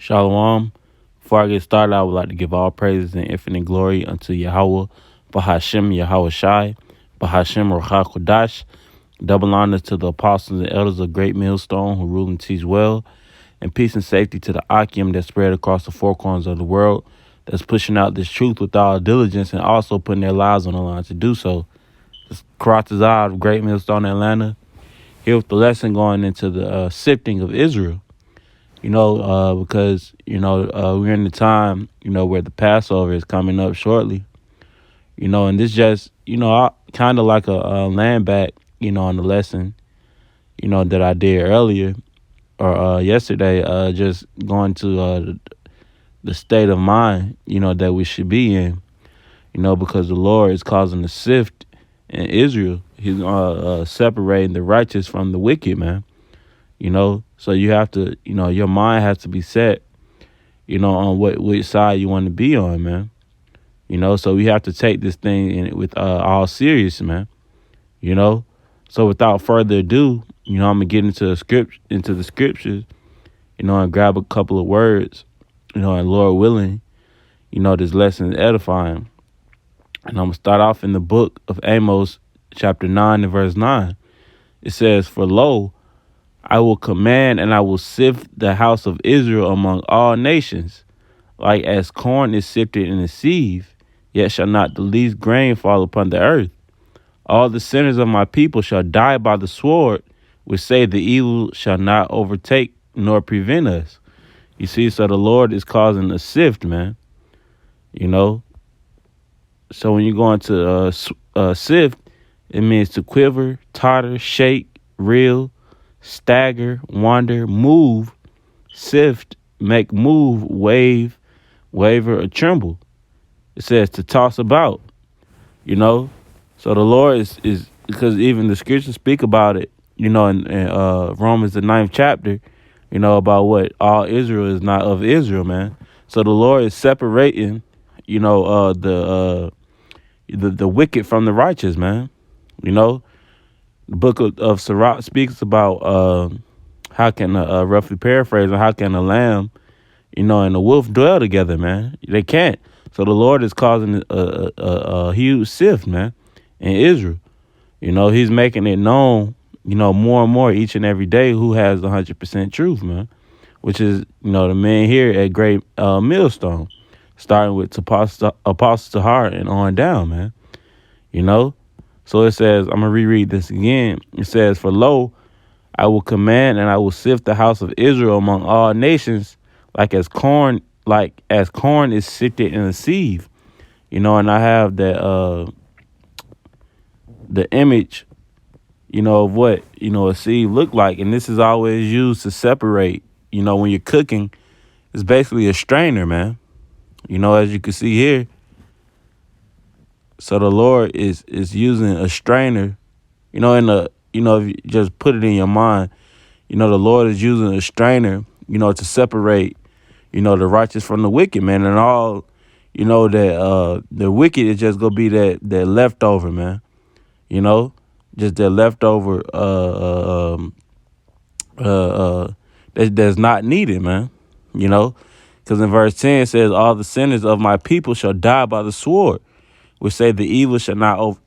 Shalom. Before I get started, I would like to give all praises and infinite glory unto Yahweh, Bahashem Yahweh Shai, Bahashem Ruach Kodash. Double honor to the apostles and elders of Great Millstone who rule and teach well, and peace and safety to the Akim that spread across the four corners of the world, that's pushing out this truth with all diligence and also putting their lives on the line to do so. This Karatazah of Great Millstone, Atlanta, here with the lesson going into the sifting of Israel. Because we're in the time, where the Passover is coming up shortly, and this just, kind of like a land back, on the lesson, that I did earlier or yesterday, just going to the state of mind, that we should be in, because the Lord is causing a sift in Israel. He's separating the righteous from the wicked, man. So you have to, your mind has to be set, on which side you want to be on, man. So we have to take this thing with all serious, man. So without further ado, I'm gonna get into the scriptures, and grab a couple of words, and Lord willing, this lesson is edifying. And I'm gonna start off in the book of Amos, chapter 9 and verse 9. It says, "For lo, I will command and I will sift the house of Israel among all nations, like as corn is sifted in a sieve, yet shall not the least grain fall upon the earth. All the sinners of my people shall die by the sword, which say the evil shall not overtake nor prevent us." You see, so the Lord is causing a sift, man. So when you go into sift, it means to quiver, totter, shake, reel, stagger, wander, move, sift, make move, wave, waver, or tremble. It says to toss about, So the Lord is because even the scriptures speak about it, in Romans the 9th chapter, about what all Israel is not of Israel, man. So the Lord is separating, the wicked from the righteous, man. The book of Sirach speaks about how can roughly paraphrase, how can a lamb, and a wolf dwell together, man? They can't. So the Lord is causing a huge sift, man, in Israel. He's making it known, more and more each and every day who has 100% truth, man, which is, the men here at Great Millstone, starting with Apostle Tahar and on down, man. So it says, I'm going to reread this again. It says, "For lo, I will command and I will sift the house of Israel among all nations, like as corn is sifted in a sieve." And I have that the image, of what, a sieve look like. And this is always used to separate, when you're cooking. It's basically a strainer, man. As you can see here. So the Lord is using a strainer, if you just put it in your mind, the Lord is using a strainer, to separate, the righteous from the wicked, man. And all, that the wicked is just gonna be that leftover, man. Just that leftover that's not needed, man. Because in verse 10 it says, "All the sinners of my people shall die by the sword, which say the evil shall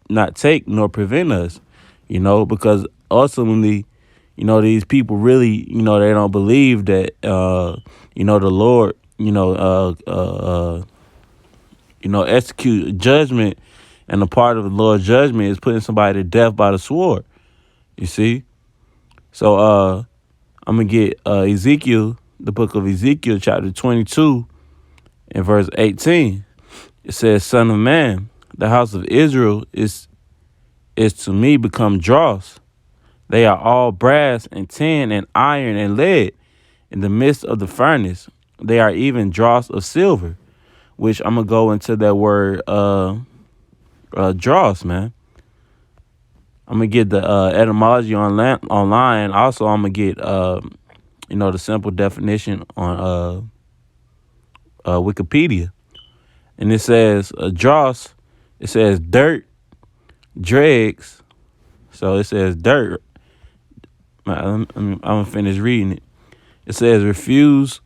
not take nor prevent us." Because ultimately, these people really, they don't believe that, the Lord, execute judgment, and a part of the Lord's judgment is putting somebody to death by the sword. You see? So I'm going to get Ezekiel, the book of Ezekiel, chapter 22 and verse 18. It says, "Son of man, the house of Israel is to me become dross. They are all brass and tin and iron and lead in the midst of the furnace. They are even dross of silver," which I'm going to go into that word dross, man. I'm going to get the etymology online. Also, I'm going to get, the simple definition on Wikipedia. And it says dross, it says dirt, dregs. So it says dirt. I'm going to finish reading it. It says refuse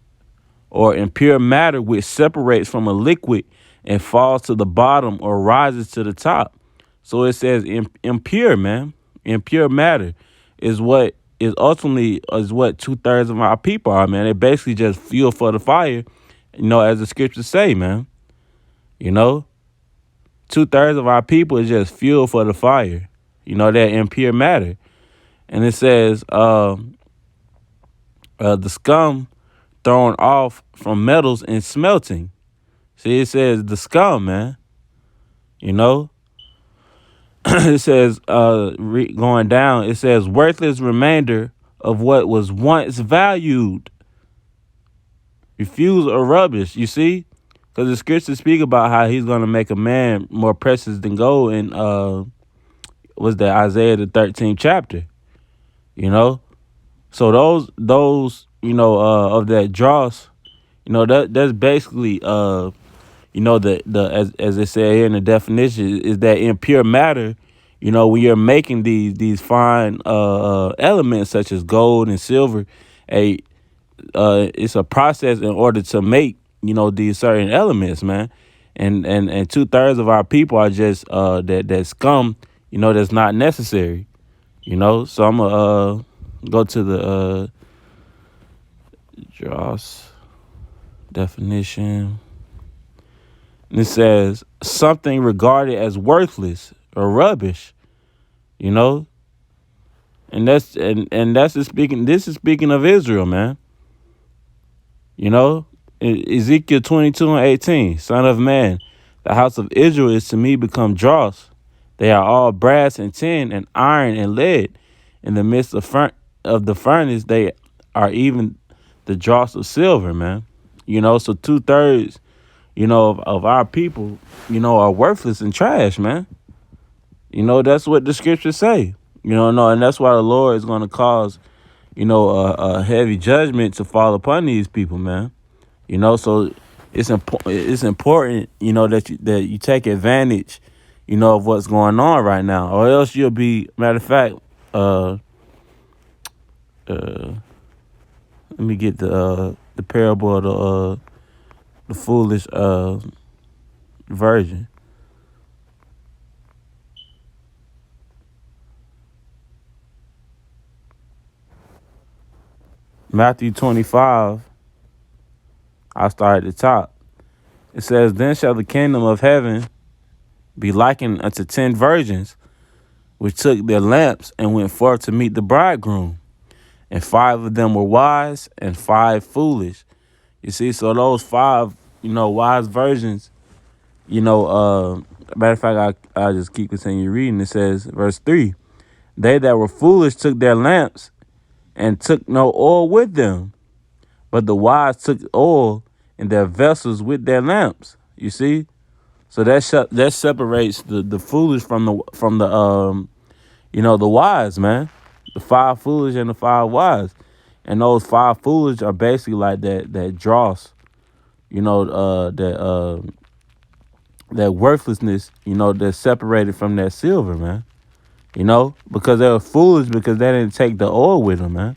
or impure matter which separates from a liquid and falls to the bottom or rises to the top. So it says impure, man. Impure matter is what is ultimately is what 2/3 of our people are, man. They basically just fuel for the fire, as the scriptures say, man. 2/3 of our people is just fuel for the fire. That impure matter. And it says the scum thrown off from metals and smelting. See, it says the scum, man. It says going down, it says worthless remainder of what was once valued. Refuse or rubbish, you see? Because the scriptures speak about how he's going to make a man more precious than gold in, was that Isaiah the 13th chapter, So of that dross, that's basically, as it said here in the definition, is that impure matter, when you're making these fine elements such as gold and silver, it's a process in order to make these certain elements, man. And 2/3 of our people are just that scum, that's not necessary. So I'm gonna go to the dross definition. And it says something regarded as worthless or rubbish, and that's just speaking. This is speaking of Israel, man. Ezekiel 22:18, Son of man, the house of Israel is to me become dross. They are all brass and tin and iron and lead. In the midst of the furnace, they are even the dross of silver, man. So 2/3, of our people, are worthless and trash, man. That's what the scriptures say. And that's why the Lord is going to cause, a heavy judgment to fall upon these people, man. So it's important, that you take advantage, of what's going on right now, or else you'll be, matter of fact, let me get the parable of the foolish virgin. Matthew 25, I'll start at the top. It says, then shall the kingdom of heaven be likened unto 10 virgins, which took their lamps and went forth to meet the bridegroom. And 5 of them were wise and 5 foolish. You see, so those 5, wise virgins, matter of fact, I'll just keep continuing reading. It says, verse 3, they that were foolish took their lamps and took no oil with them, but the wise took oil in their vessels with their lamps. You see, so that separates the foolish from the the wise, man. The 5 foolish and the 5 wise, and those 5 foolish are basically like that dross, that worthlessness, that's separated from that silver, man. Because they were foolish because they didn't take the oil with them, man.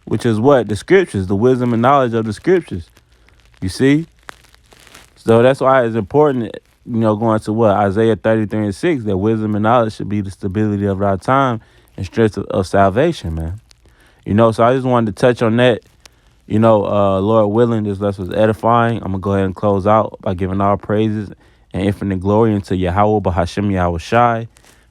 Which is what? The scriptures, the wisdom and knowledge of the scriptures. You see? So that's why it's important, going to what? Isaiah 33:6, that wisdom and knowledge should be the stability of our time and strength of salvation, man. So I just wanted to touch on that. Lord willing, this lesson was edifying. I'm going to go ahead and close out by giving all praises and infinite glory unto Yahweh, Bahashem Yahweh Shai,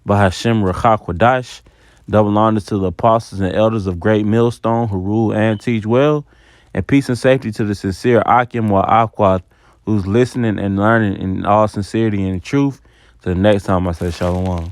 Bahashem Ruach Kodash. Double honors to the apostles and elders of Great Millstone who rule and teach well. And peace and safety to the sincere Akim wa Akwad who's listening and learning in all sincerity and truth. Till the next time I say shalom.